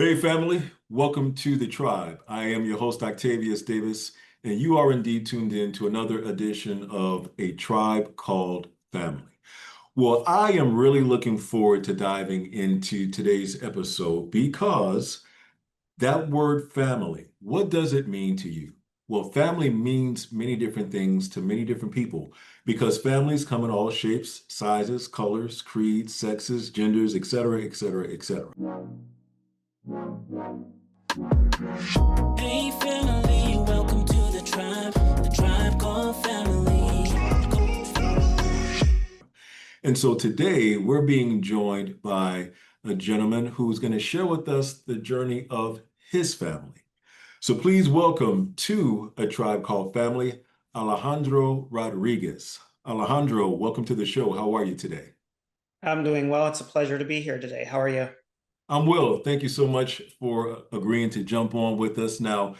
Hey, family, welcome to the tribe. I am your host, Octavius Davis, and you are indeed tuned in to another edition of A Tribe Called Family. Well, I am really looking forward to diving into today's episode because that word family, what does it mean to you? Well, family means many different things to many different people because families come in all shapes, sizes, colors, creeds, sexes, genders, etc., etc., etc. Hey family, welcome to the tribe called family. And so today we're being joined by a gentleman who's going to share with us the journey of his family. So please welcome to A Tribe Called Family, Alejandro Rodriguez. Alejandro, welcome to the show. How are you today? I'm doing well. It's a pleasure to be here today. How are you? I'm well. Thank you so much for agreeing to jump on with us. Now,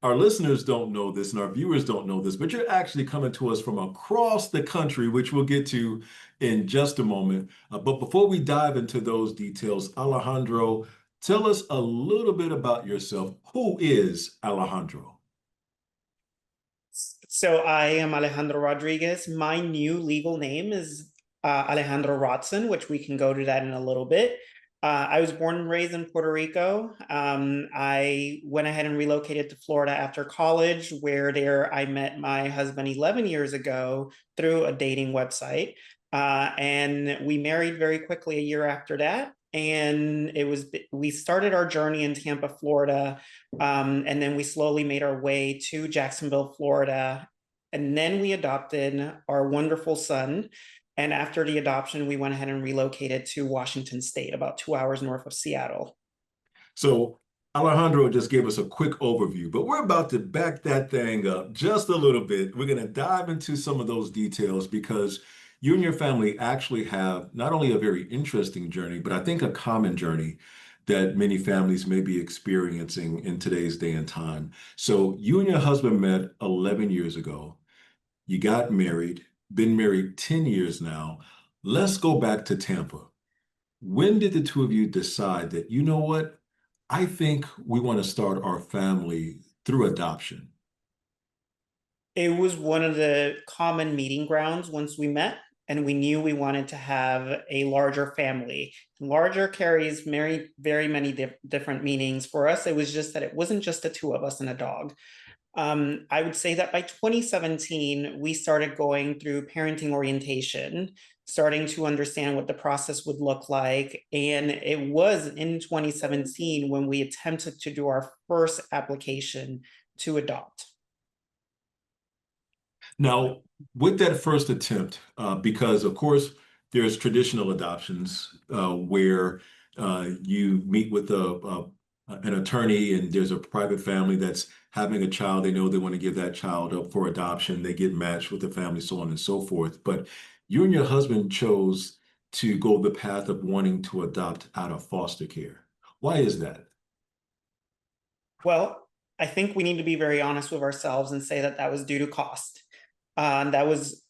our listeners don't know this and our viewers don't know this, but you're actually coming to us from across the country, which we'll get to in just a moment. But before we dive into those details, Alejandro, tell us a little bit about yourself. Who is Alejandro? So I am Alejandro Rodriguez. My new legal name is Alejandro Rodson, which we can go to that in a little bit. I was born and raised in Puerto Rico. I went ahead and relocated to Florida after college, where there I met my husband 11 years ago through a dating website. And we married very quickly a year after that. And we started our journey in Tampa, Florida, and then we slowly made our way to Jacksonville, Florida. And then we adopted our wonderful son. And after the adoption, we went ahead and relocated to Washington State, about 2 hours north of Seattle. So Alejandro just gave us a quick overview, but we're about to back that thing up just a little bit. We're going to dive into some of those details because you and your family actually have not only a very interesting journey, but I think a common journey that many families may be experiencing in today's day and time. So you and your husband met 11 years ago. You got married, been married 10 years now. Let's go back to Tampa. When did the two of you decide that, you know what? I think we want to start our family through adoption. It was one of the common meeting grounds once we met, and we knew we wanted to have a larger family. Larger carries very many different meanings. For us, it was just that it wasn't just the two of us and a dog. I would say that by 2017, we started going through parenting orientation, starting to understand what the process would look like. And it was in 2017 when we attempted to do our first application to adopt. Now, with that first attempt, because of course there's traditional adoptions where you meet with an attorney and there's a private family that's having a child. They know they want to give that child up for adoption. They get matched with the family, so on and so forth. But you and your husband chose to go the path of wanting to adopt out of foster care. Why is that? Well, I think we need to be very honest with ourselves and say that that was due to cost. That was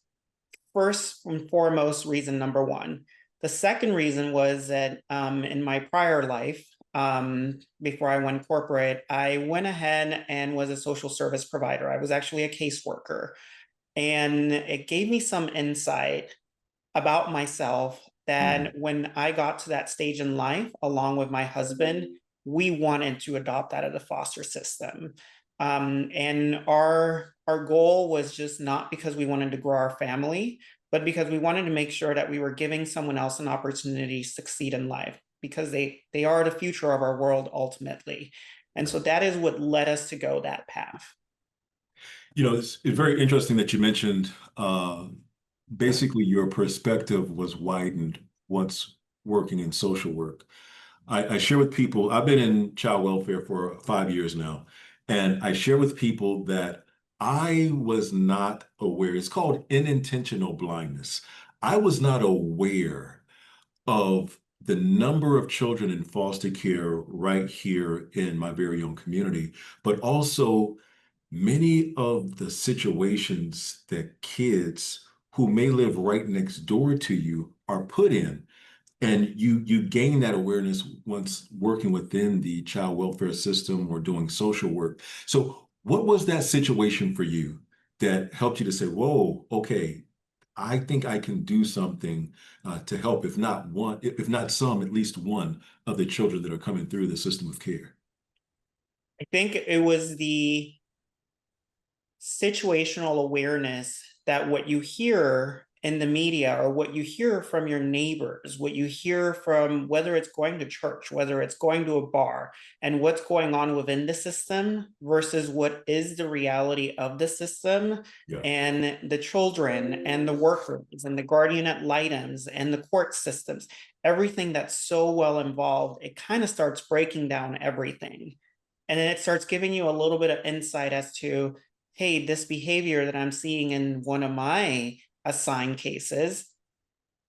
first and foremost reason number one. The second reason was that in my prior life, before I went corporate, I went ahead and was a social service provider. I was actually a caseworker. And it gave me some insight about myself Mm. that when I got to that stage in life, along with my husband, we wanted to adopt out of the foster system. And our goal was just not because we wanted to grow our family, but because we wanted to make sure that we were giving someone else an opportunity to succeed in life, because they are the future of our world ultimately. And so that is what led us to go that path. You know, it's very interesting that you mentioned basically your perspective was widened once working in social work. I share with people, I've been in child welfare for 5 years now, and I share with people that I was not aware. It's called unintentional blindness. I was not aware of the number of children in foster care right here in my very own community, but also many of the situations that kids who may live right next door to you are put in. And you gain that awareness once working within the child welfare system or doing social work. So what was that situation for you that helped you to say, whoa, okay, I think I can do something to help, if not one, if not some, at least one of the children that are coming through the system of care? I think it was the situational awareness that what you hear in the media or what you hear from your neighbors, what you hear from whether it's going to church, whether it's going to a bar, and what's going on within the system versus what is the reality of the system Yeah. and the children and the workers and the guardian ad litems and the court systems, everything that's so well involved, it kind of starts breaking down everything. And then it starts giving you a little bit of insight as to, hey, this behavior that I'm seeing in one of my assigned cases,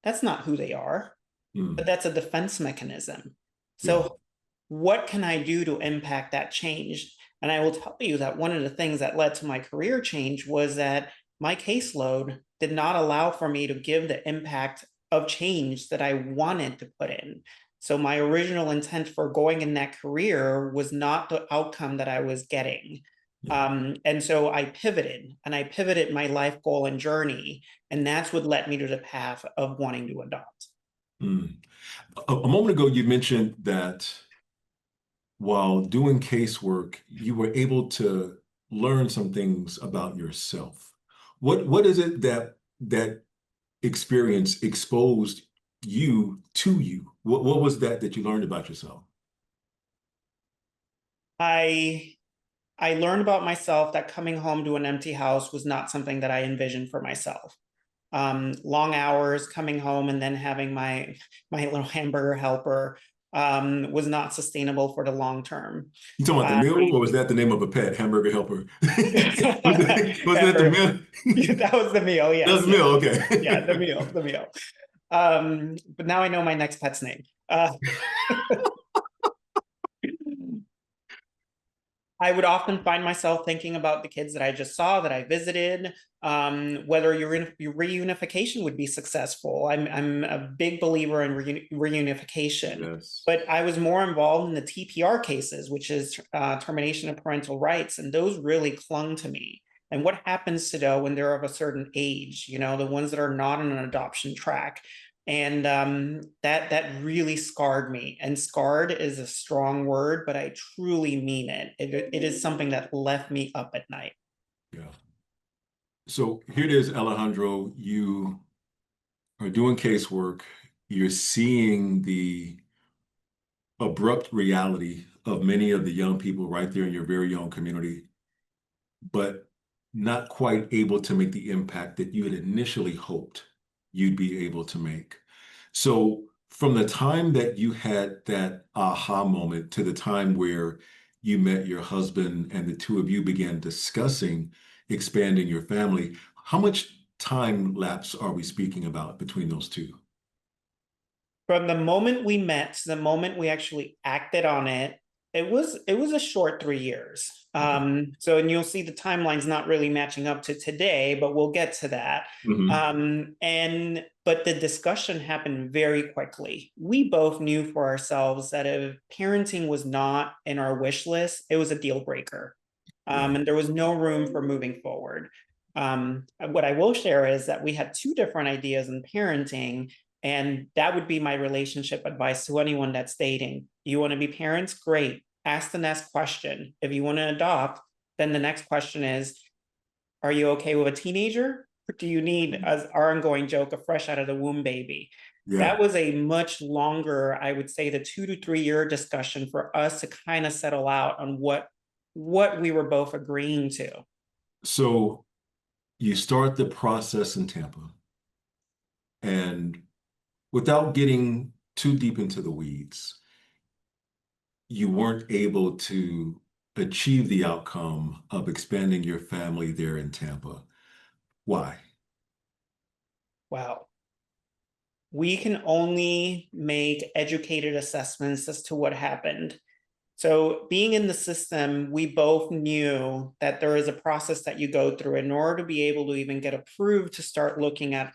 that's not who they are, but Mm, that's a defense mechanism. yeah. So what can I do to impact that change? And I will tell you that one of the things that led to my career change was that my caseload did not allow for me to give the impact of change that I wanted to put in. So my original intent for going in that career was not the outcome that I was getting. Yeah. And so I pivoted and I pivoted my life goal and journey. And that's what led me to the path of wanting to adopt. Mm. A moment ago, you mentioned that while doing casework, you were able to learn some things about yourself. What is it that experience exposed you to you? What was that you learned about yourself? I I learned about myself that coming home to an empty house was not something that I envisioned for myself. Long hours coming home and then having my little hamburger helper was not sustainable for the long term. You talking about the Uh, meal, or was that the name of a pet, hamburger helper? Was that the hamburger, meal? that was the meal. That was Yes, the yes, meal. yeah, the Okay. meal, the meal. But now I know my next pet's name. I would often find myself thinking about the kids that I just saw, that I visited, whether your reunification would be successful. I'm a big believer in reunification, Yes. but I was more involved in the TPR cases, which is termination of parental rights, and those really clung to me. And what happens to them when they're of a certain age, the ones that are not on an adoption track? And that really scarred me. And scarred is a strong word, but I truly mean it. It is something that left me up at night. Yeah. So here it is, Alejandro. You are doing casework. You're seeing the abrupt reality of many of the young people right there in your very own community, but not quite able to make the impact that you had initially hoped you'd be able to make. So, from the time that you had that aha moment to the time where you met your husband and the two of you began discussing expanding your family, how much time lapse are we speaking about between those two? From the moment we met to the moment we actually acted on it, it was a short 3 years. Okay. So and you'll see the timeline's not really matching up to today, but we'll get to that. Hmm. And but the discussion happened very quickly. We both knew for ourselves that if parenting was not in our wish list, it was a deal breaker. Yeah. And there was no room for moving forward. What I will share is that we had two different ideas in parenting, and that would be my relationship advice to anyone that's dating. You want to be parents? Great. Ask the next question. If you want to adopt, then the next question is, are you okay with a teenager? Or do you need, as our ongoing joke, a fresh out of the womb baby? Yeah. That was a much longer, I would say, the 2 to 3 year discussion for us to kind of settle out on what we were both agreeing to. So you start the process in Tampa, and without getting too deep into the weeds, you weren't able to achieve the outcome of expanding your family there in Tampa. Why? Wow. We can only make educated assessments as to what happened. So, being in the system, we both knew that there is a process that you go through in order to be able to even get approved to start looking at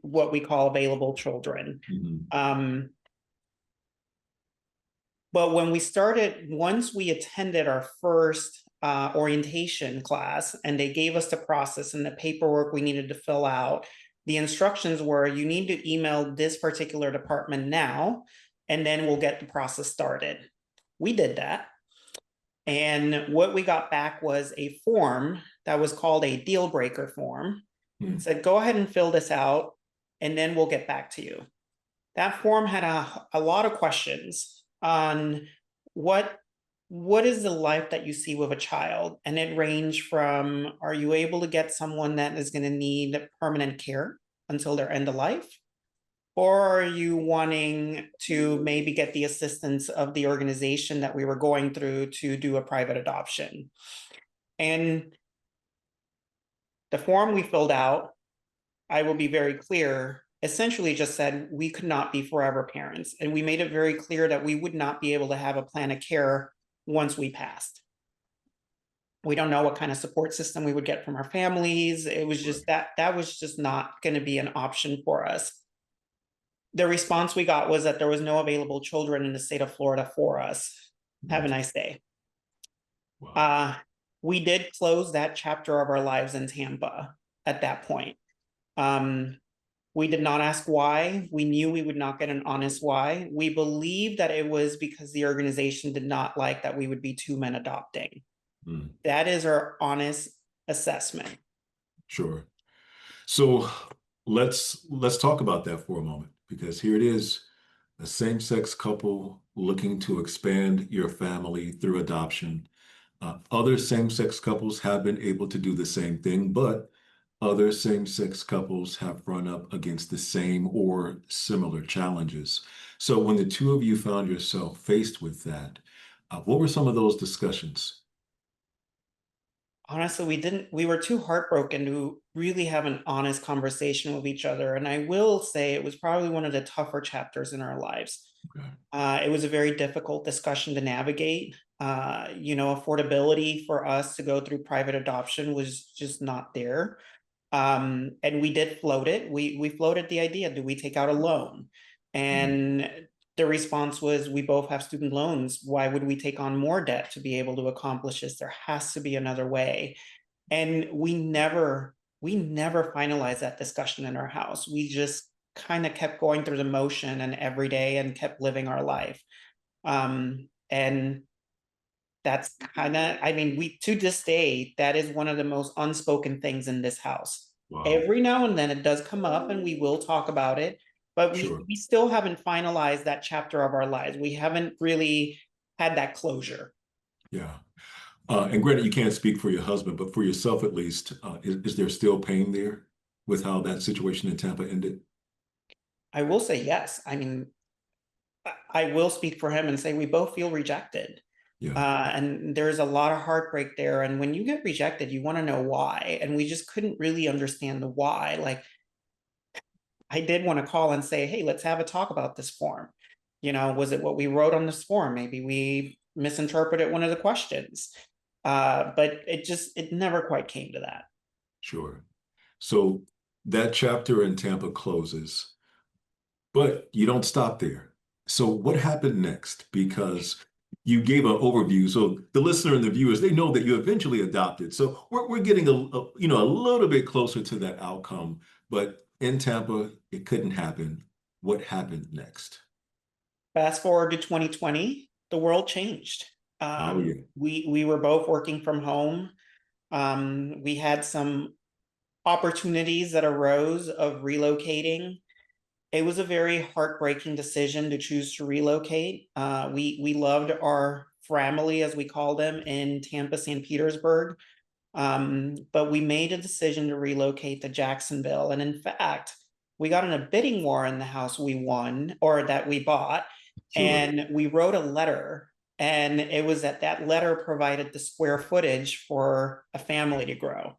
what we call available children. Mhm. But when we started, once we attended our first orientation class and they gave us the process and the paperwork we needed to fill out, the instructions were you need to email this particular department now, and then we'll get the process started. We did that. And what we got back was a form that was called a deal breaker form. Hmm. It said, go ahead and fill this out, and then we'll get back to you. That form had a lot of questions on what is the life that you see with a child, and it ranged from, are you able to get someone that is going to need permanent care until their end of life, or are you wanting to maybe get the assistance of the organization that we were going through to do a private adoption? And the form we filled out, I will be very clear, essentially just said we could not be forever parents. And we made it very clear that we would not be able to have a plan of care once we passed. We don't know what kind of support system we would get from our families. It was just that was just not going to be an option for us. The response we got was that there was no available children in the state of Florida for us. Have a nice day. Wow. We did close that chapter of our lives in Tampa at that point. We did not ask why. We knew we would not get an honest why. We believed that it was because the organization did not like that we would be two men adopting. Hmm. That is our honest assessment. Sure. So let's talk about that for a moment, because here it is, a same-sex couple looking to expand your family through adoption. Other same-sex couples have been able to do the same thing, but other same-sex couples have run up against the same or similar challenges. So when the two of you found yourself faced with that, what were some of those discussions? Honestly, we were too heartbroken to really have an honest conversation with each other. And I will say it was probably one of the tougher chapters in our lives. Okay. It was a very difficult discussion to navigate. Affordability for us to go through private adoption was just not there. And we did float it. We floated the idea, do we take out a loan? And the response was, we both have student loans. Why would we take on more debt to be able to accomplish this? There has to be another way. And we never finalized that discussion in our house. We just kind of kept going through the motion and every day and kept living our life. And that's kind of, I mean, we to this day, that is one of the most unspoken things in this house. Wow. Every now and then it does come up and we will talk about it, but we, Sure. we still haven't finalized that chapter of our lives. We haven't really had that closure. Yeah. And granted, you can't speak for your husband, but for yourself at least, is there still pain there with how that situation in Tampa ended? I will say yes. I mean, I will speak for him and say we both feel rejected. Yeah. And there's a lot of heartbreak there. And when you get rejected, you want to know why. And we just couldn't really understand the why. Like, I did want to call and say, hey, let's have a talk about this form. Was it what we wrote on this form? Maybe we misinterpreted one of the questions. But it never quite came to that. Sure. So that chapter in Tampa closes, but you don't stop there. So what happened next? Because you gave an overview, so the listener and the viewers, they know that you eventually adopted. So we're getting a little bit closer to that outcome. But in Tampa, it couldn't happen. What happened next? Fast forward to 2020, the world changed. Oh yeah. We were both working from home. We had some opportunities that arose of relocating. It was a very heartbreaking decision to choose to relocate. We loved our family, as we call them, in Tampa, St. Petersburg. But we made a decision to relocate to Jacksonville. And in fact, we got in a bidding war in the house we won, or that we bought, Sure. and we wrote a letter. And it was that letter provided the square footage for a family to grow.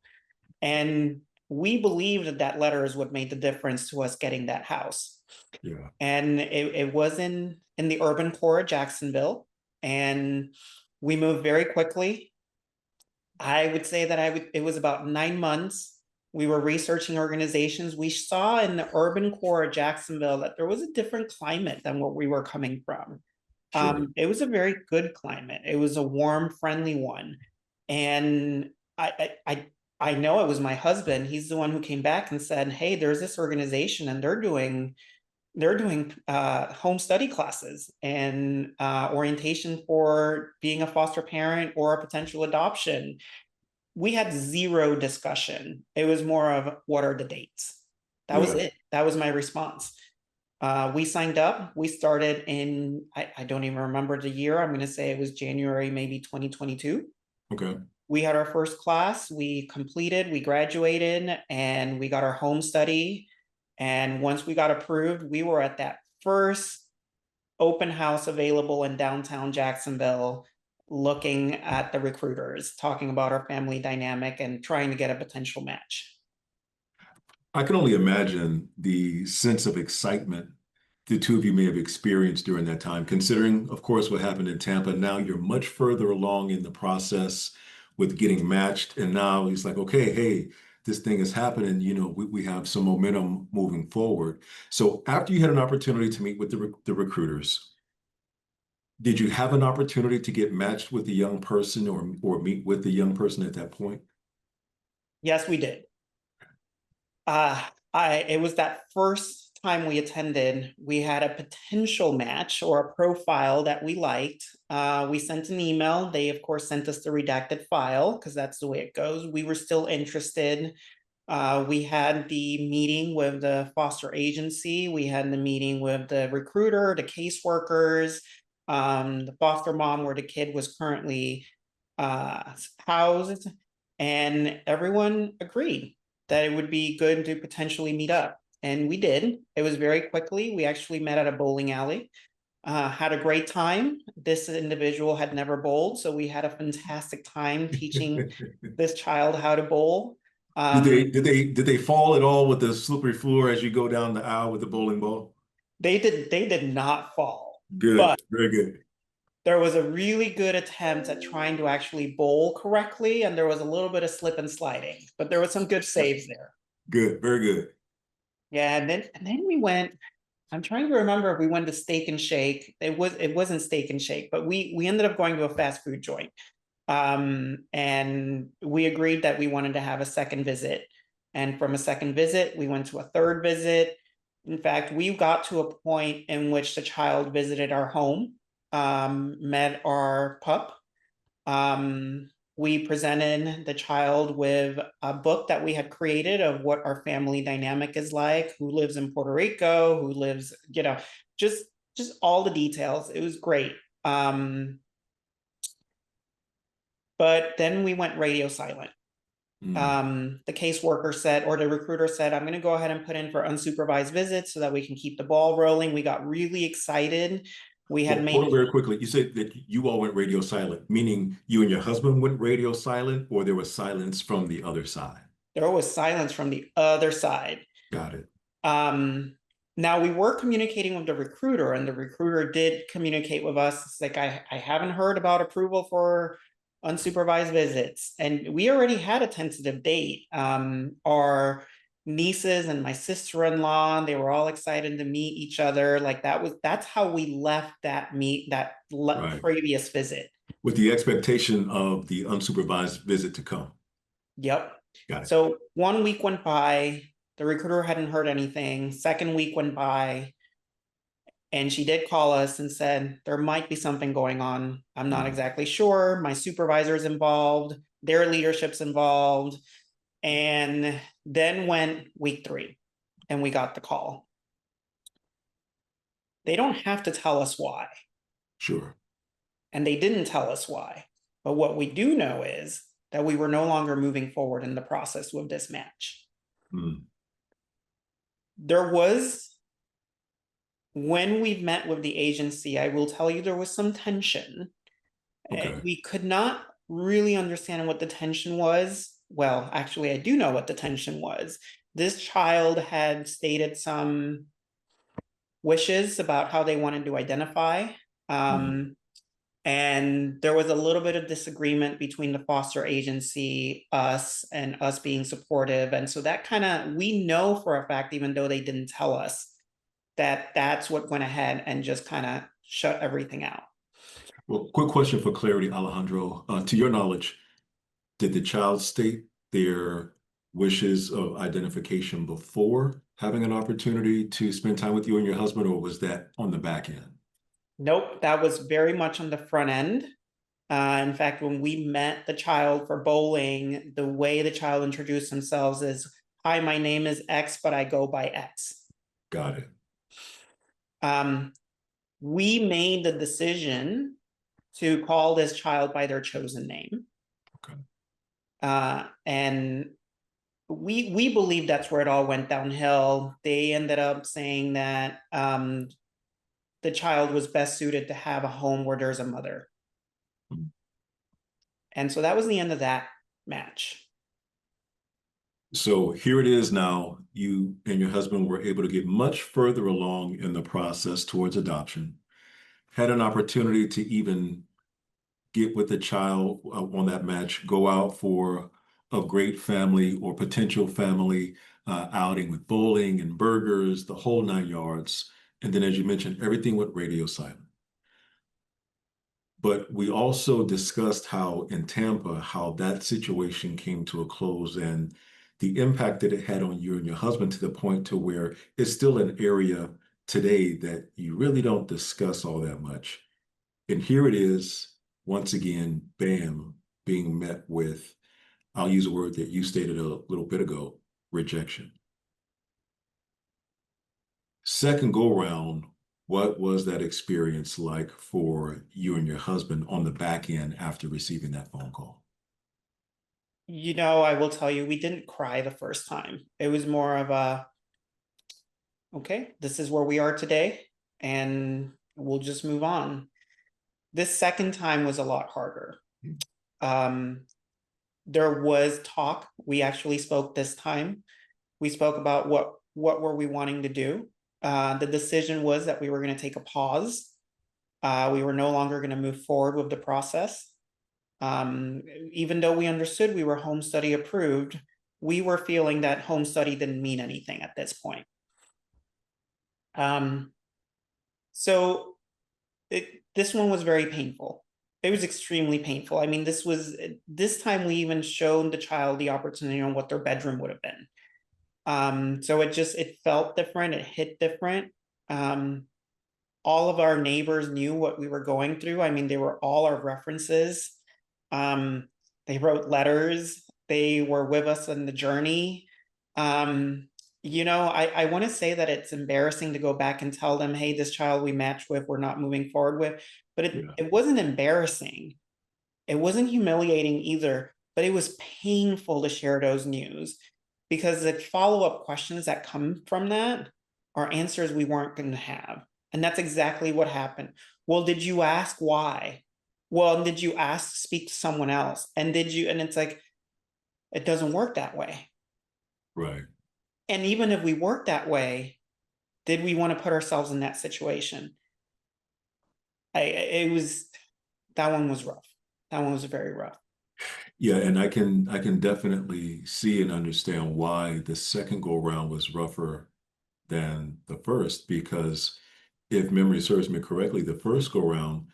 And we believed that letter is what made the difference to us getting that house. Yeah. And it was in the urban core of Jacksonville. And we moved very quickly. I would say that it was about 9 months We were researching organizations. We saw in the urban core of Jacksonville that there was a different climate than what we were coming from. Sure. It was a very good climate. It was a warm, friendly one. And I know it was my husband. He's the one who came back and said, "Hey, there's this organization and they're doing home study classes and orientation for being a foster parent or a potential adoption." We had zero discussion. It was more of, what are the dates? That was Yeah. it. That was my response. We signed up. We started in, I don't even remember the year. I'm going to say it was January, maybe 2022. Okay. We had our first class. We completed, we graduated, and we got our home study. And once we got approved, we were at that first open house available in downtown Jacksonville, looking at the recruiters, talking about our family dynamic and trying to get a potential match. I can only imagine the sense of excitement the two of you may have experienced during that time, considering, of course, what happened in Tampa. Now you're much further along in the process with getting matched. And now he's like, okay, hey, this thing is happening. We have some momentum moving forward. So after you had an opportunity to meet with the recruiters, did you have an opportunity to get matched with the young person or meet with the young person at that point? Yes, we did. It was that first time we attended, we had a potential match or a profile that we liked. We sent an email. They, of course, sent us the redacted file because that's the way it goes. We were still interested. We had the meeting with the foster agency. We had the meeting with the recruiter, the caseworkers, the foster mom where the kid was currently housed, and everyone agreed that it would be good to potentially meet up. And we did. It was very quickly. We actually met at a bowling alley, had a great time. This individual had never bowled, so we had a fantastic time teaching this child how to bowl. Did they fall at all with the slippery floor as you go down the aisle with the bowling ball? They did not fall, Good, but very good. there was a really good attempt at trying to actually bowl correctly, and there was a little bit of slip and sliding, but there was some good saves there. Good, very good. Yeah, and then we went. I'm trying to remember if we went to Steak and Shake. It wasn't Steak and Shake, but we ended up going to a fast food joint. And we agreed that we wanted to have a second visit. And from a second visit, we went to a third visit. In fact, we got to a point in which the child visited our home, met our pup. We presented the child with a book that we had created of what our family dynamic is like, who lives in Puerto Rico, who lives, just all the details. It was great. But then we went radio silent. The caseworker said, or the recruiter said, "I'm going to go ahead and put in for unsupervised visits so that we can keep the ball rolling." We got really excited. We had Well, made hold on very quickly. You said that you all went radio silent, meaning you and your husband went radio silent, or there was silence from the other side? there was silence from the other side. Got it. Now we were communicating with the recruiter, and the recruiter did communicate with us. It's like, I haven't heard about approval for unsupervised visits. And we already had a tentative date. Our nieces and my sister-in-law, they were all excited to meet each other. Like that's how we left that Right. previous visit. With the expectation of the unsupervised visit to come. Yep. Got it. So 1 week went by, the recruiter hadn't heard anything. Second week went by, and she did call us and said, there might be something going on. I'm not exactly sure. My supervisor's involved, their leadership's involved. And then went week 3, and we got the call. They don't have to tell us why. Sure. And they didn't tell us why. But what we do know is that we were no longer moving forward in the process with this match. There was, when we met with the agency, I will tell you there was some tension. Okay. We could not really understand what the tension was. Well, actually, I do know what the tension was. This child had stated some wishes about how they wanted to identify. And there was a little bit of disagreement between the foster agency, us, and us being supportive. And so that kind of, we know for a fact, even though they didn't tell us, that that's what went ahead and just kind of shut everything out. Well, quick question for clarity, Alejandro. To your knowledge, did the child state their wishes of identification before having an opportunity to spend time with you and your husband, or was that on the back end? Nope, that was very much on the front end. In fact, when we met the child for bowling, the way the child introduced themselves is, "Hi, my name is X, but I go by X." Got it. We made the decision to call this child by their chosen name. Okay. And we believe that's where it all went downhill. They ended up saying that the child was best suited to have a home where there's a mother. Hmm. And so that was the end of that match. So here it is now. You and your husband were able to get much further along in the process towards adoption, had an opportunity to even get with the child on that match, go out for a great family or potential family outing with bowling and burgers, the whole 9 yards. And then, as you mentioned, everything went radio silent. But we also discussed how in Tampa, how that situation came to a close and the impact that it had on you and your husband to the point to where it's still an area today that you really don't discuss all that much. And here it is, once again, bam, being met with, I'll use a word that you stated a little bit ago, rejection. Second go round, what was that experience like for you and your husband on the back end after receiving that phone call? I will tell you, we didn't cry the first time. It was more of a, okay, this is where we are today, and we'll just move on. This second time was a lot harder. Um, there was talk. We actually spoke this time. We spoke about what were we wanting to do. The decision was that we were going to take a pause. We were no longer going to move forward with the process. Even though we understood we were home study approved, we were feeling that home study didn't mean anything at this point. So this one was very painful. It was extremely painful. I mean, this time we even showed the child the opportunity on what their bedroom would have been. So it felt different. It hit different. All of our neighbors knew what we were going through. I mean, they were all our references. They wrote letters. They were with us on the journey. I want to say that it's embarrassing to go back and tell them, hey, this child we matched with, we're not moving forward with. But it wasn't embarrassing. It wasn't humiliating either, but it was painful to share those news because the follow-up questions that come from that are answers we weren't going to have. And that's exactly what happened. Well, did you ask why? Well, did you ask, speak to someone else? And it's like, it doesn't work that way. Right. And even if we worked that way, did we want to put ourselves in that situation? That one was rough. That one was very rough. Yeah, and I can definitely see and understand why the second go round was rougher than the first, because if memory serves me correctly, the first go round,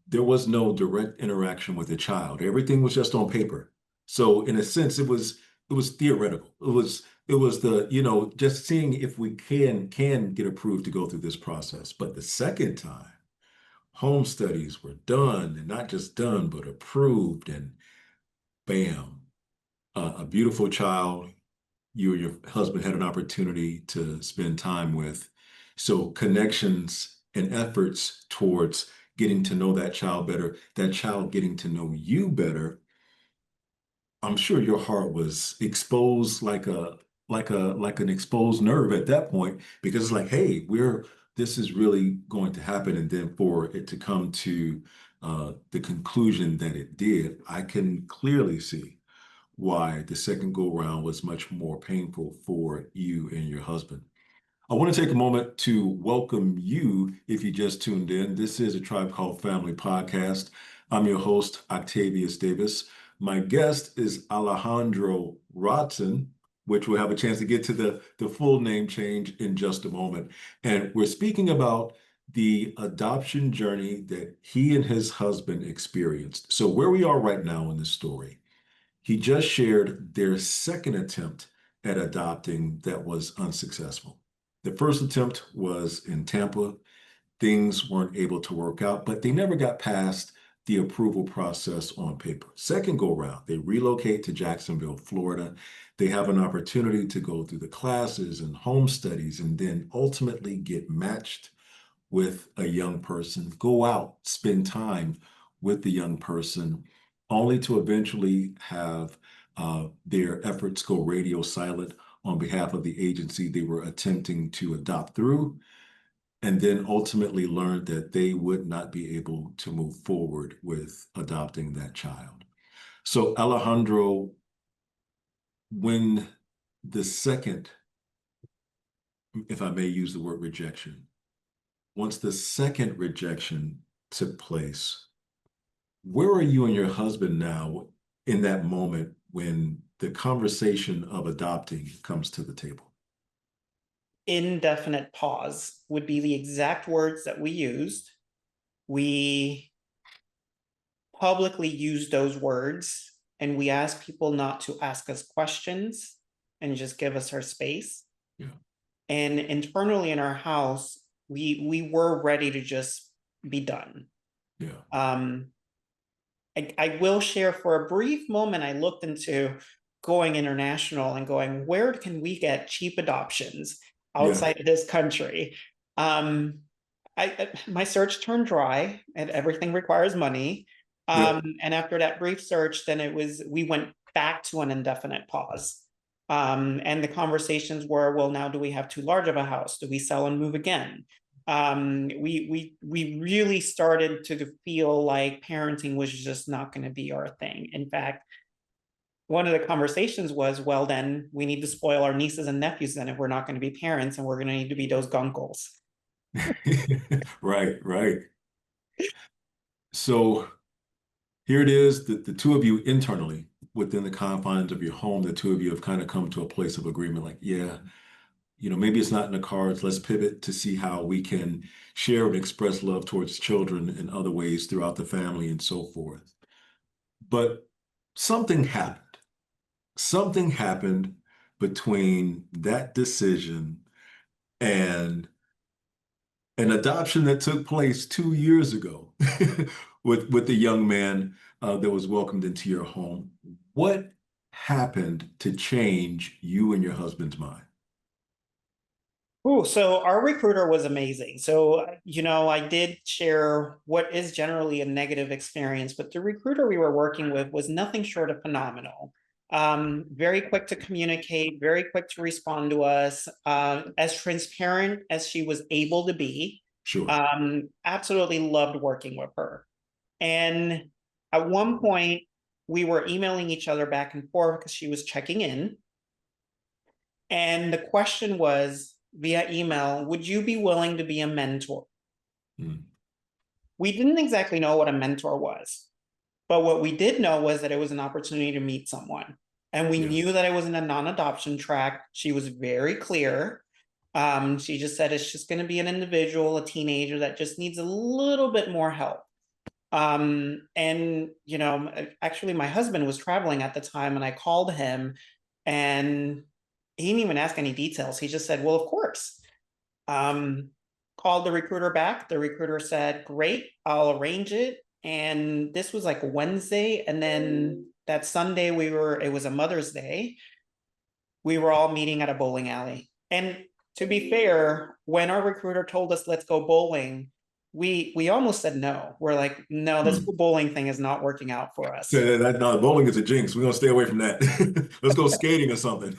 there was no direct interaction with the child. Everything was just on paper. So in a sense, it was theoretical. It was just seeing if we can get approved to go through this process. But the second time, home studies were done, and not just done, but approved, and bam, a beautiful child you and your husband had an opportunity to spend time with. So connections and efforts towards getting to know that child better, that child getting to know you better. I'm sure your heart was exposed like an exposed nerve at that point, because it's like, hey, this is really going to happen. And then for it to come to the conclusion that it did, I can clearly see why the second go round was much more painful for you and your husband. I want to take a moment to welcome you if you just tuned in. This is a Tribe Called Family podcast. I'm your host, Octavius Davis. My guest is Alejandro Rodson, which we'll have a chance to get to the full name change in just a moment. And we're speaking about the adoption journey that he and his husband experienced. So, where we are right now in this story, he just shared their second attempt at adopting that was unsuccessful. The first attempt was in Tampa. Things weren't able to work out, but they never got past the approval process on paper. Second go round, they relocate to Jacksonville, Florida. They have an opportunity to go through the classes and home studies and then ultimately get matched with a young person, go out, spend time with the young person, only to eventually have their efforts go radio silent on behalf of the agency they were attempting to adopt through, and then ultimately learned that they would not be able to move forward with adopting that child. So, Alejandro, when the second, if I may use the word rejection, once the second rejection took place, where are you and your husband now in that moment when the conversation of adopting comes to the table? Indefinite pause would be the exact words that we used. We publicly used those words and we asked people not to ask us questions and just give us our space. Yeah, And internally in our house, we were ready to just be done. yeah, I will share for a brief moment, I looked into going international and going, where can we get cheap adoptions yeah, outside of this country? My search turned dry and everything requires money. yeah. And after that brief search, then we went back to an indefinite pause. And the conversations were, well, now do we have too large of a house? Do we sell and move again? We really started to feel like parenting was just not going to be our thing. In fact, one of the conversations was, well, then we need to spoil our nieces and nephews then if we're not going to be parents and we're going to need to be those gunkles. Right, right. So here it is, the two of you internally within the confines of your home, the two of you have kind of come to a place of agreement, like, yeah, maybe it's not in the cards. Let's pivot to see how we can share and express love towards children in other ways throughout the family and so forth. But something happened. Something happened between that decision and an adoption that took place 2 years ago with the young man that was welcomed into your home. What happened to change you and your husband's mind? Oh, so our recruiter was amazing. So, I did share what is generally a negative experience, but the recruiter we were working with was nothing short of phenomenal. Very quick to communicate, very quick to respond to us, as transparent as she was able to be. Sure. Absolutely loved working with her. And at one point, we were emailing each other back and forth because she was checking in. And the question was via email, would you be willing to be a mentor? Mm. We didn't exactly know what a mentor was, but what we did know was that it was an opportunity to meet someone. And we Yeah. knew that it was in a non-adoption track. She was very clear. She just said it's just going to be an individual, a teenager that just needs a little bit more help. And actually my husband was traveling at the time and I called him and he didn't even ask any details. He just said, well, of course. Called the recruiter back. The recruiter said, great, I'll arrange it. And this was like Wednesday. And then that Sunday it was a Mother's Day. We were all meeting at a bowling alley. And to be fair, when our recruiter told us, let's go bowling, we almost said no. We're like, no, this Mm. bowling thing is not working out for us. No, bowling is a jinx. We're gonna stay away from that. Let's go skating or something.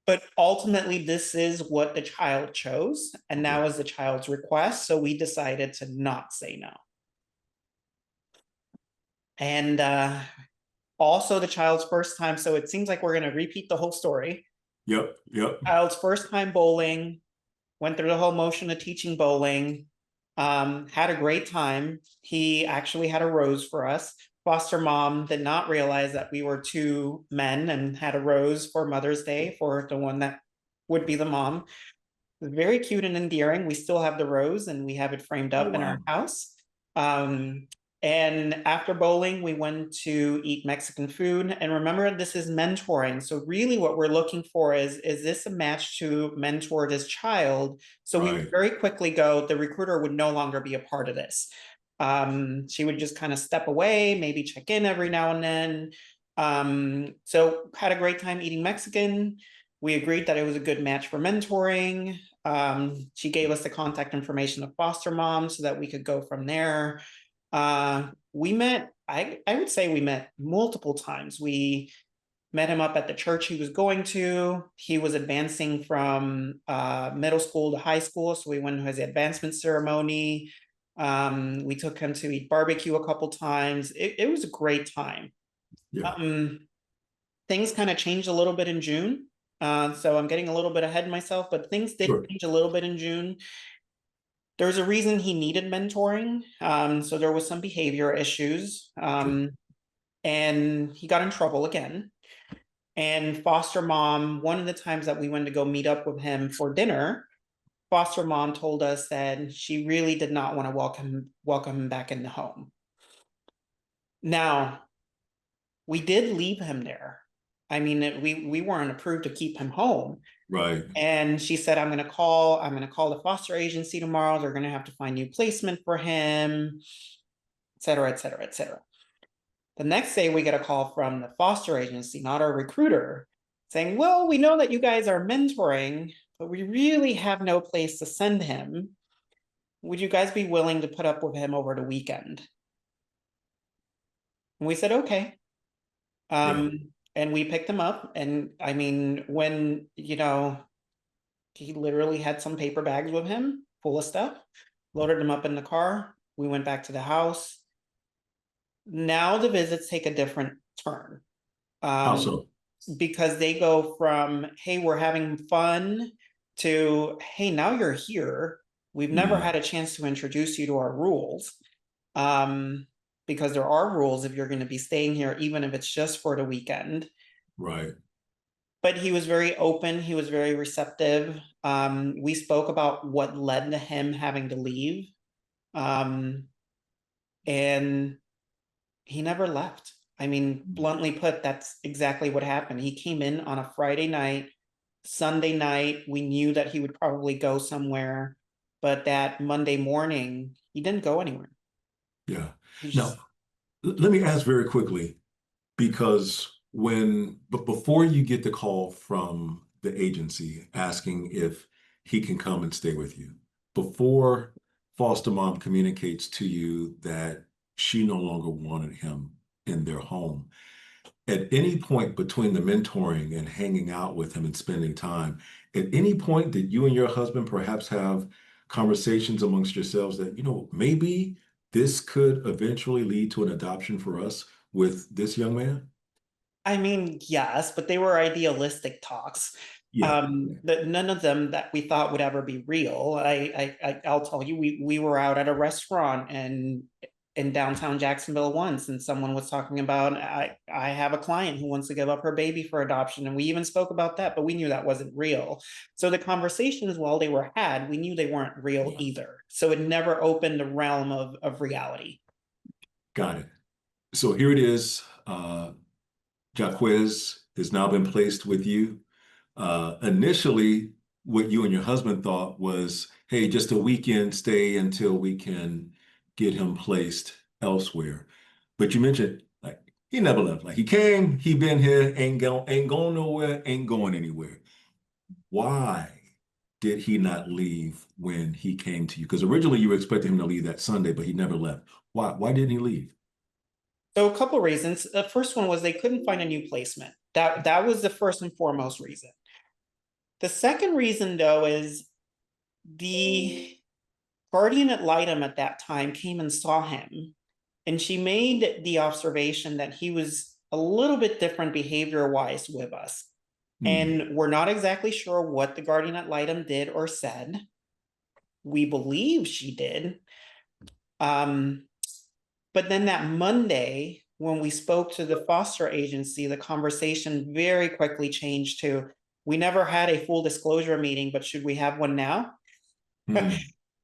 But ultimately, this is what the child chose, and Okay. that was the child's request. So we decided to not say no. And also the child's first time. So it seems like we're going to repeat the whole story. Yep. Yep. Child's first time bowling, went through the whole motion of teaching bowling, had a great time. He actually had a rose for us. Foster mom did not realize that we were two men and had a rose for Mother's Day for the one that would be the mom. It was very cute and endearing. We still have the rose and we have it framed Oh, up in wow. our house. And after bowling, we went to eat Mexican food. And remember, this is mentoring. So really what we're looking for is this a match to mentor this child? So we would Right. very quickly go, the recruiter would no longer be a part of this. She would just kind of step away, maybe check in every now and then. So had a great time eating Mexican. We agreed that it was a good match for mentoring. She gave us the contact information of foster mom so that we could go from there. We met, I would say we met multiple times. We met him up at the church he was going to. He was advancing from middle school to high school, so we went to his advancement ceremony. We took him to eat barbecue a couple times. It was a great time. Yeah. Things kind of changed a little bit in June. So I'm getting a little bit ahead of myself, but things did Sure. change a little bit in June. There's a reason he needed mentoring. So there was some behavior issues. Sure. And he got in trouble again. And foster mom, one of the times that we went to go meet up with him for dinner, foster mom told us that she really did not want to welcome him back in the home. Now, we did leave him there. I mean, we weren't approved to keep him home. Right. And she said, I'm gonna call the foster agency tomorrow. They're gonna have to find new placement for him, et cetera, et cetera, et cetera. The next day we get a call from the foster agency, not our recruiter, saying, well, we know that you guys are mentoring, but we really have no place to send him. Would you guys be willing to put up with him over the weekend? And we said, okay. Yeah. And we picked him up. And I mean, when, he literally had some paper bags with him full of stuff, loaded them up in the car. We went back to the house. Now the visits take a different turn. How so? Because they go from, hey, we're having fun, to, hey, now you're here. We've never Mm, had a chance to introduce you to our rules. Because there are rules if you're going to be staying here, even if it's just for the weekend. right. But he was very open. He was very receptive. We spoke about what led to him having to leave. And he never left. I mean, bluntly put, that's exactly what happened. He came in on a Friday night. Sunday night, we knew that he would probably go somewhere. But that Monday morning, he didn't go anywhere. Yeah. He Now, just, let me ask very quickly, because but before you get the call from the agency asking if he can come and stay with you, before foster mom communicates to you that she no longer wanted him in their home, at any point between the mentoring and hanging out with him and spending time, at any point did you and your husband perhaps have conversations amongst yourselves that, maybe this could eventually lead to an adoption for us with this young man? I mean, yes, but they were idealistic talks. Yeah. That none of them that we thought would ever be real. I'll tell you, we were out at a restaurant and in downtown Jacksonville once, and someone was talking about, I have a client who wants to give up her baby for adoption, and we even spoke about that, but we knew that wasn't real. So the conversations, while they were had, we knew they weren't real Yeah. either. So it never opened the realm of reality. Got it. So here it is. Jaquez has now been placed with you. Initially, what you and your husband thought was, hey, just a weekend stay until we can get him placed elsewhere. But you mentioned like he never left. Like he came, he been here, ain't going nowhere, ain't going anywhere. Why did he not leave when he came to you? Because originally you were expecting him to leave that Sunday, but he never left. Why? Why didn't he leave? So a couple of reasons. The first one was they couldn't find a new placement. That was the first and foremost reason. The second reason, though, is the guardian ad litem at that time came and saw him, and she made the observation that he was a little bit different behavior-wise with us. Mm, And we're not exactly sure what the guardian ad litem did or said. We believe she did. Um, but then that Monday, when we spoke to the foster agency, the conversation very quickly changed to, we never had a full disclosure meeting, but should we have one now? mm,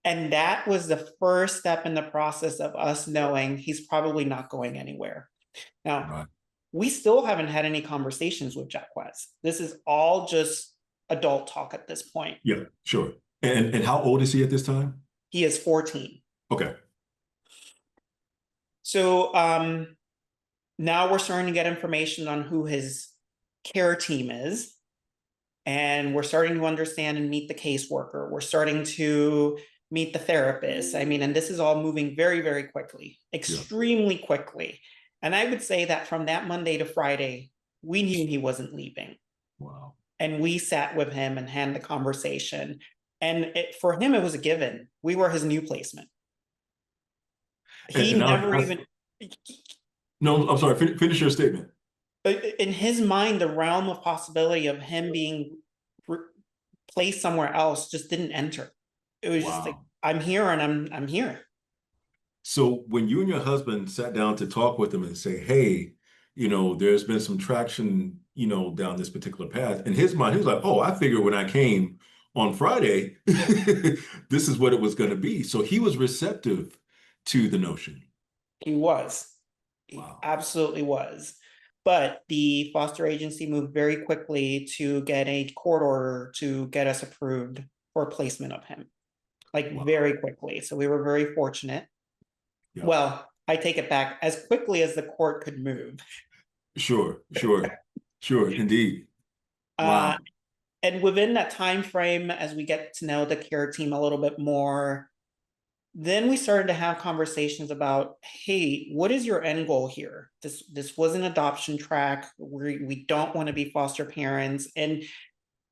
And that was the first step in the process of us knowing he's probably not going anywhere. Now, right. we still haven't had any conversations with Jacquez. This is all just adult talk at this point. Yeah, sure. And how old is he at this time? He is 14. Okay. So now we're starting to get information on who his care team is. And we're starting to understand and meet the caseworker. We're starting to meet the therapist. I mean, and this is all moving very, very quickly, Yeah. extremely quickly. And I would say that from that Monday to Friday, we knew he wasn't leaving. Wow. And we sat with him and had the conversation. And for him, it was a given. We were his new placement. He And never I, even, no, I'm sorry. Finish your statement. in his mind, the realm of possibility of him being placed somewhere else just didn't enter. It was just like, Wow. I'm here and I'm here. So when you and your husband sat down to talk with him and say, hey, there's been some traction, down this particular path, in his mind, he was like, oh, I figured when I came on Friday, this is what it was going to be. So he was receptive to the notion. He was. He Wow. absolutely was. But the foster agency moved very quickly to get a court order to get us approved for placement of him. Like Wow. very quickly. So we were very fortunate. Yeah. Well, I take it back, as quickly as the court could move. Sure, indeed. Uh, Wow. and within that time frame, as we get to know the care team a little bit more, then we started to have conversations about, hey, what is your end goal here? This was an adoption track. We don't want to be foster parents, and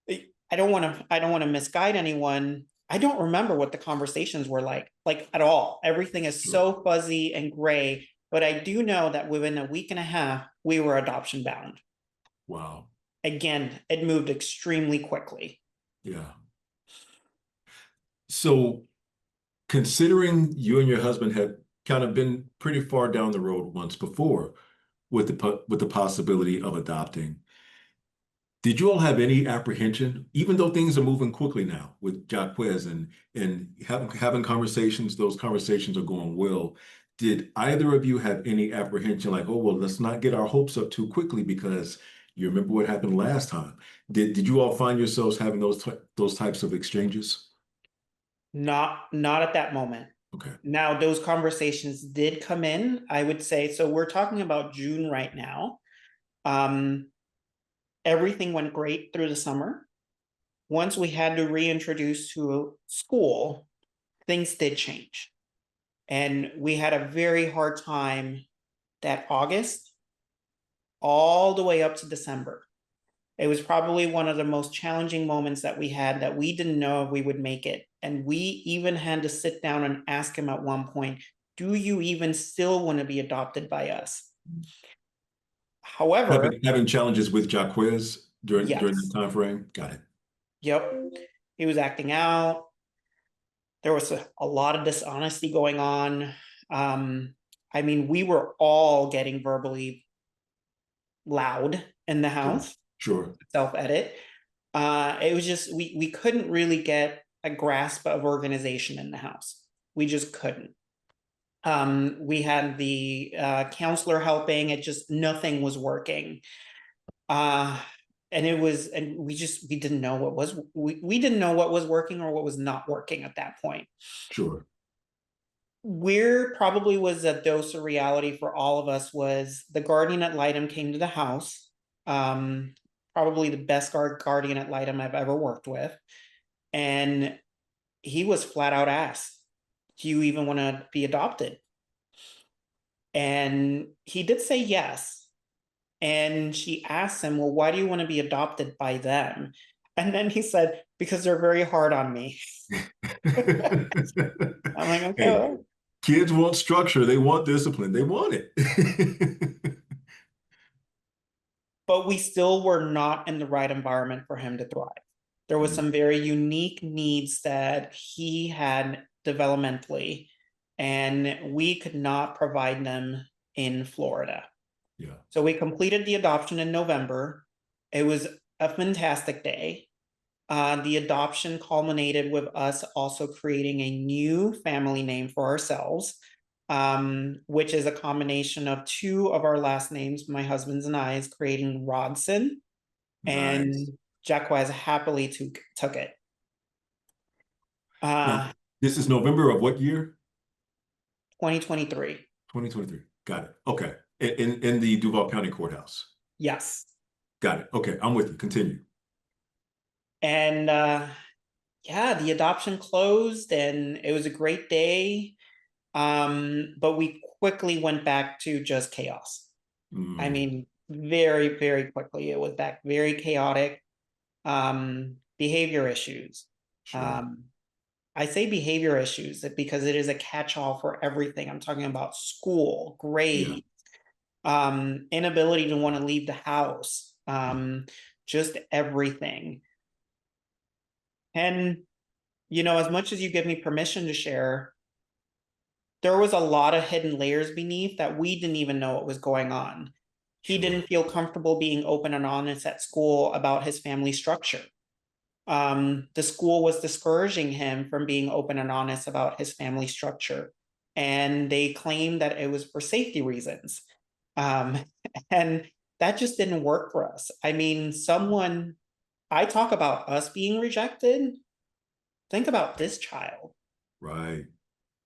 I don't want to misguide anyone. I don't remember what the conversations were like at all. Everything is Sure. so fuzzy and gray, but I do know that within a week and a half, we were adoption bound. Wow. Again, it moved extremely quickly. Yeah. So considering you and your husband had kind of been pretty far down the road once before with the possibility of adopting, did you all have any apprehension, even though things are moving quickly now with Jaquez and having conversations, those conversations are going well. Did either of you have any apprehension like, oh, well, let's not get our hopes up too quickly because you remember what happened last time? Did you all find yourselves having those types of exchanges? Not at that moment. Okay. Now, those conversations did come in, I would say. So we're talking about June right now. Everything went great through the summer. Once we had to reintroduce to school, things did change. And we had a very hard time that August all the way up to December. It was probably one of the most challenging moments that we had, that we didn't know if we would make it. And we even had to sit down and ask him at one point, do you even still want to be adopted by us? However, Having challenges with Jaquez during that yes, time frame? Got it. yep, he was acting out. There was a lot of dishonesty going on. I mean, we were all getting verbally loud in the house, Sure. self-edit. It was just, we couldn't really get a grasp of organization in the house. We just couldn't. We had the counselor helping, it just, nothing was working. And we didn't know we didn't know what was working or what was not working at that point. Sure. Where probably was a dose of reality for all of us was the guardian ad litem came to the house. Probably the best guardian ad litem I've ever worked with. And he was flat out asked, do you even want to be adopted? And he did say yes. And she asked him, well, why do you want to be adopted by them? And then he said, because they're very hard on me. I'm like, okay. Hey, Well, kids want structure. They want discipline. They want it. but we still were not in the right environment for him to thrive. There was Mm, some very unique needs that he had developmentally, and we could not provide them in Florida. yeah. So we completed the adoption in November. It was a fantastic day. The adoption culminated with us also creating a new family name for ourselves, which is a combination of two of our last names, my husband's and I's, creating Rodson, and Nice. Jacquez happily took it. Now, Uh, this is November of what year? 2023. 2023. Got it. Okay. In the Duval County Courthouse. Yes. Got it. Okay. I'm with you. Continue. And yeah, the adoption closed and it was a great day. But we quickly went back to just chaos. I Mm, mean, very, very quickly. It was back very chaotic. Behavior issues. sure. Um, I say behavior issues because it is a catch-all for everything. I'm talking about school, Yeah. grades, inability to want to leave the house, just everything. And, as much as you give me permission to share, there was a lot of hidden layers beneath that we didn't even know what was going on. He Sure. didn't feel comfortable being open and honest at school about his family structure. The school was discouraging him from being open and honest about his family structure. And they claimed that it was for safety reasons. Um, and that just didn't work for us. I mean, I talk about us being rejected. Think about this child. Right.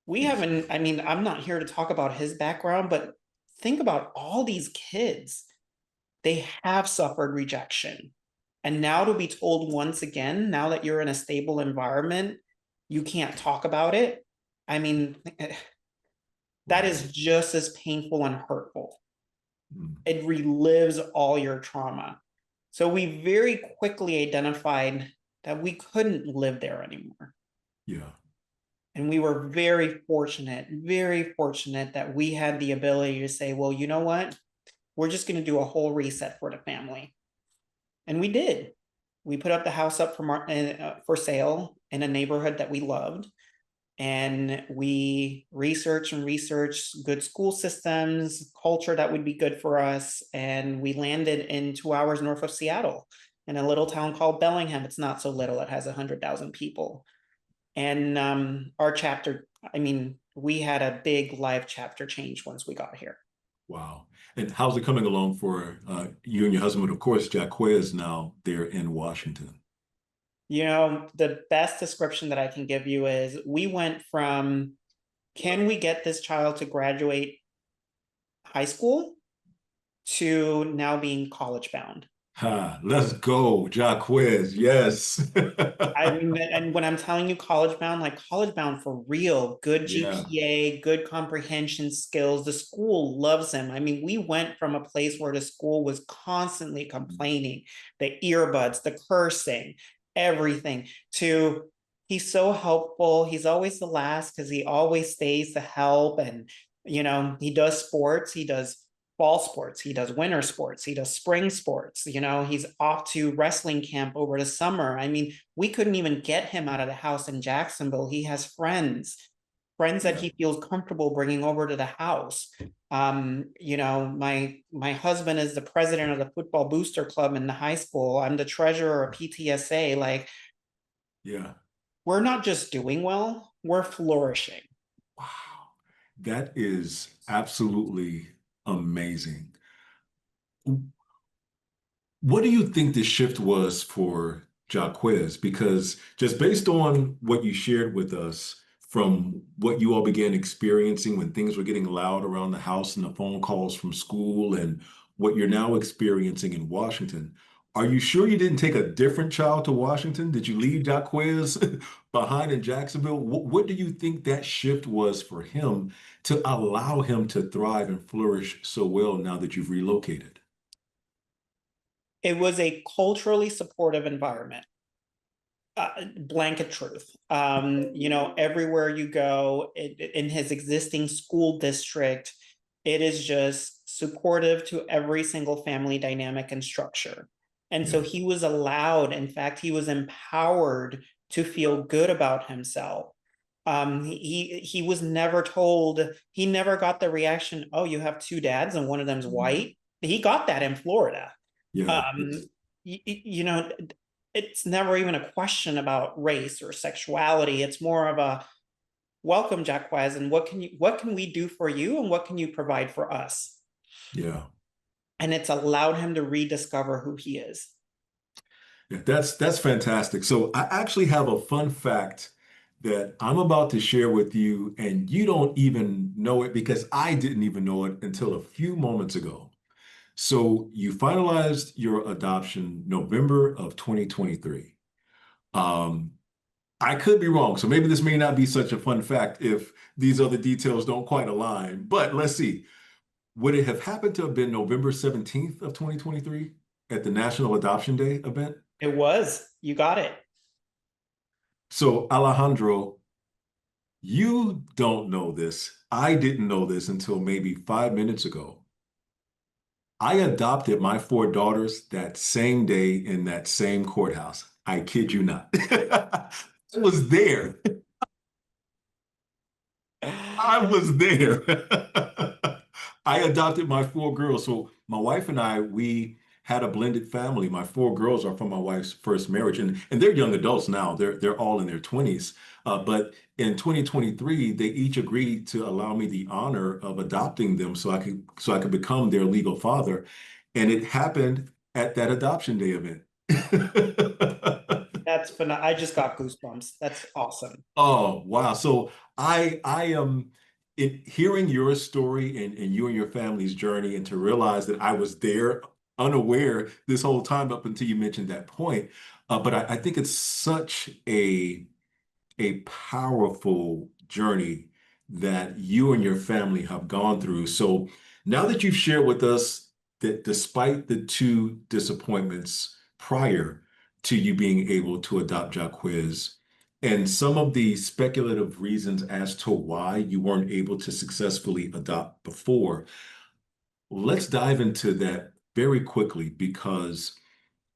We Exactly. haven't, I mean, I'm not here to talk about his background, but think about all these kids. They have suffered rejection. And now to be told once again, now that you're in a stable environment, you can't talk about it. I mean, that Right. is just as painful and hurtful. Mm, It relives all your trauma. So we very quickly identified that we couldn't live there anymore. yeah. And we were very fortunate that we had the ability to say, well, you know what? We're just going to do a whole reset for the family. And we did. We put up the house up for sale in a neighborhood that we loved. And we researched good school systems, culture that would be good for us. And we landed in 2 hours north of Seattle in a little town called Bellingham. It's not so little, it has 100,000 people. And our chapter, I mean, we had a big life chapter change once we got here. Wow. And how's it coming along for you and your husband? Of course, Jacquez now there in Washington. The best description that I can give you is we went from, can we get this child to graduate high school, to now being college bound. Ha, let's go, Jacquez. Yes. I mean, and when I'm telling you college bound, like college bound for real, good Yeah. GPA, good comprehension skills. The school loves him. I mean, we went from a place where the school was constantly complaining, the earbuds, the cursing, everything, to he's so helpful. He's always the last because he always stays to help. And, he does sports, he does fall sports, he does winter sports, he does spring sports, he's off to wrestling camp over the summer. I mean, we couldn't even get him out of the house in Jacksonville. He has friends that Yeah. he feels comfortable bringing over to the house. My husband is the president of the football booster club in the high school. I'm the treasurer of PTSA. Like, Yeah. we're not just doing well, we're flourishing. Wow. That is absolutely amazing. What do you think the shift was for Jaquez? Because just based on what you shared with us from what you all began experiencing when things were getting loud around the house and the phone calls from school and what you're now experiencing in Washington, are you sure you didn't take a different child to Washington? Did you leave Jaquez behind in Jacksonville? What do you think that shift was for him to allow him to thrive and flourish so well now that you've relocated? It was a culturally supportive environment. Blanket truth. Everywhere you go in his existing school district, it is just supportive to every single family dynamic and structure. And so Yeah. he was allowed, in fact, he was empowered to feel good about himself. He was never told, he never got the reaction, oh, you have two dads and one of them's white. He got that in Florida. Yeah. Um, you know, it's never even a question about race or sexuality. It's more of a welcome, Jacquez, and what can we do for you and what can you provide for us? Yeah. And it's allowed him to rediscover who he is. Yeah, that's fantastic. So I actually have a fun fact that I'm about to share with you, and you don't even know it because I didn't even know it until a few moments ago. So you finalized your adoption November of 2023. Um, I could be wrong, so maybe this may not be such a fun fact if these other details don't quite align, but let's see. Would it have happened to have been November 17th of 2023 at the National Adoption Day event? It was, you got it. So, Alejandro, you don't know this. I didn't know this until maybe 5 minutes ago. I adopted my four daughters that same day in that same courthouse. I kid you not. I was there. I was there. I adopted my four girls. So my wife and I, we had a blended family. My four girls are from my wife's first marriage, and they're young adults now. They're all in their 20s. But in 2023, they each agreed to allow me the honor of adopting them so I could become their legal father. And it happened at that adoption day event. That's phenomenal. I just got goosebumps. That's awesome. Oh, wow. So I am hearing your story and you and your family's journey, and to realize that I was there unaware this whole time up until you mentioned that point. But I think it's such a powerful journey that you and your family have gone through. So now that you've shared with us that despite the two disappointments prior to you being able to adopt Jaquez, and some of the speculative reasons as to why you weren't able to successfully adopt before, let's dive into that very quickly because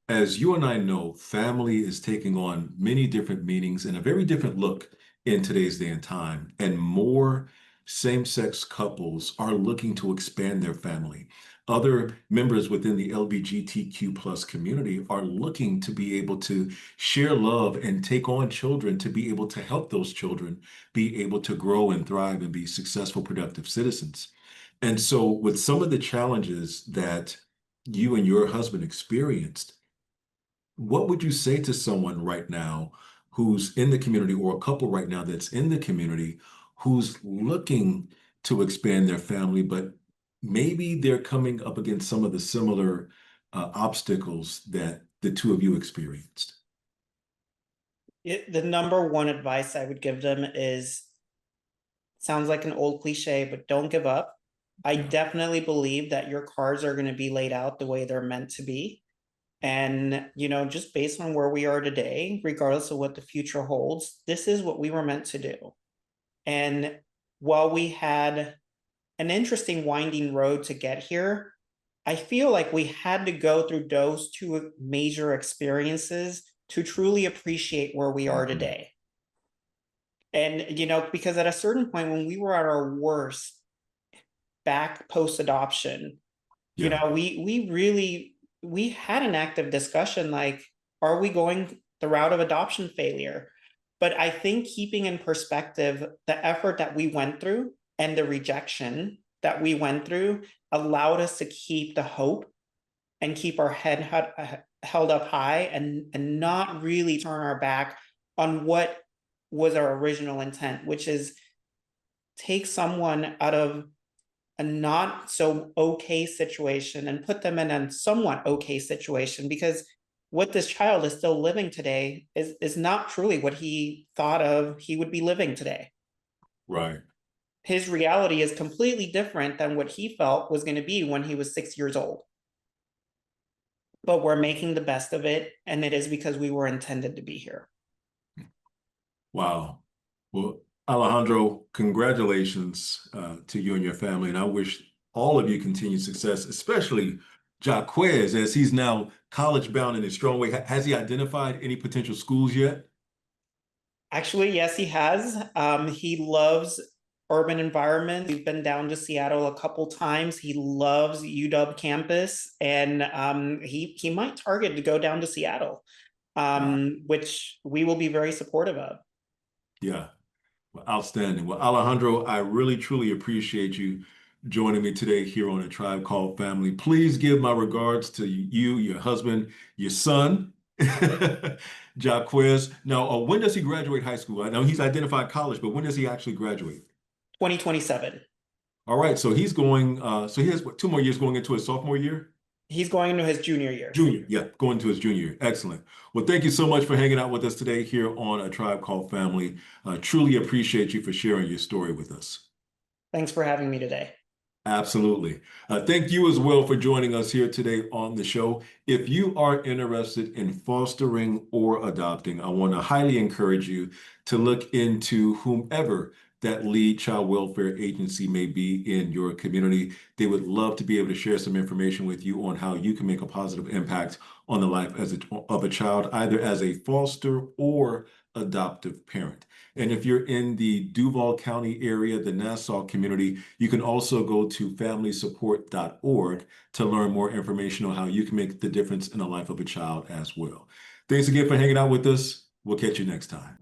as you and I know, family is taking on many different meanings and a very different look in today's day and time. And more same-sex couples are looking to expand their family. Other members within the LGBTQ plus community are looking to be able to share love and take on children to be able to help those children be able to grow and thrive and be successful, productive citizens. And so, with some of the challenges that you and your husband experienced, what would you say to someone right now who's in the community, or a couple right now that's in the community who's looking to expand their family, but maybe they're coming up against some of the similar obstacles that the two of you experienced? The number one advice I would give them is, sounds like an old cliche, but don't give up. I Yeah. definitely believe that your cards are going to be laid out the way they're meant to be. And, just based on where we are today, regardless of what the future holds, this is what we were meant to do. And while we had an interesting winding road to get here, I feel like we had to go through those two major experiences to truly appreciate where we are Mhm. today. And, because at a certain point when we were at our worst back post adoption, Yeah. we really we had an active discussion like, are we going the route of adoption failure? But I think keeping in perspective the effort that we went through and the rejection that we went through allowed us to keep the hope and keep our head held up high, and not really turn our back on what was our original intent, which is take someone out of a not so okay situation and put them in a somewhat okay situation, because what this child is still living today is not truly what he thought of he would be living today. Right. His reality is completely different than what he felt was going to be when he was 6 years old. But we're making the best of it, and it is because we were intended to be here. Wow. Well, Alejandro, congratulations to you and your family. And I wish all of you continued success, especially Jaquez, as he's now college bound in a strong way. Has he identified any potential schools yet? Actually, yes, he has. He loves urban environment. We've been down to Seattle a couple times. He loves UW campus, and he might target to go down to Seattle, Wow. which we will be very supportive of. Yeah. Well, outstanding. Well, Alejandro, I really truly appreciate you joining me today here on A Tribe Called Family. Please give my regards to you, your husband, your son, Jaquez. Now, when does he graduate high school? I know he's identified college, but when does he actually graduate? 2027. All right, so he's going, so he has what, 2 more years going into his sophomore year? He's going into his junior year. Junior, yeah, going to his junior year. Excellent. Well, thank you so much for hanging out with us today here on A Tribe Called Family. Truly appreciate you for sharing your story with us. Thanks for having me today. Absolutely. Thank you as well for joining us here today on the show. If you are interested in fostering or adopting, I want to highly encourage you to look into whomever that lead child welfare agency may be in your community. They would love to be able to share some information with you on how you can make a positive impact on the life of a child, either as a foster or adoptive parent. And if you're in the Duval County area, the Nassau community, you can also go to familysupport.org to learn more information on how you can make the difference in the life of a child as well. Thanks again for hanging out with us. We'll catch you next time.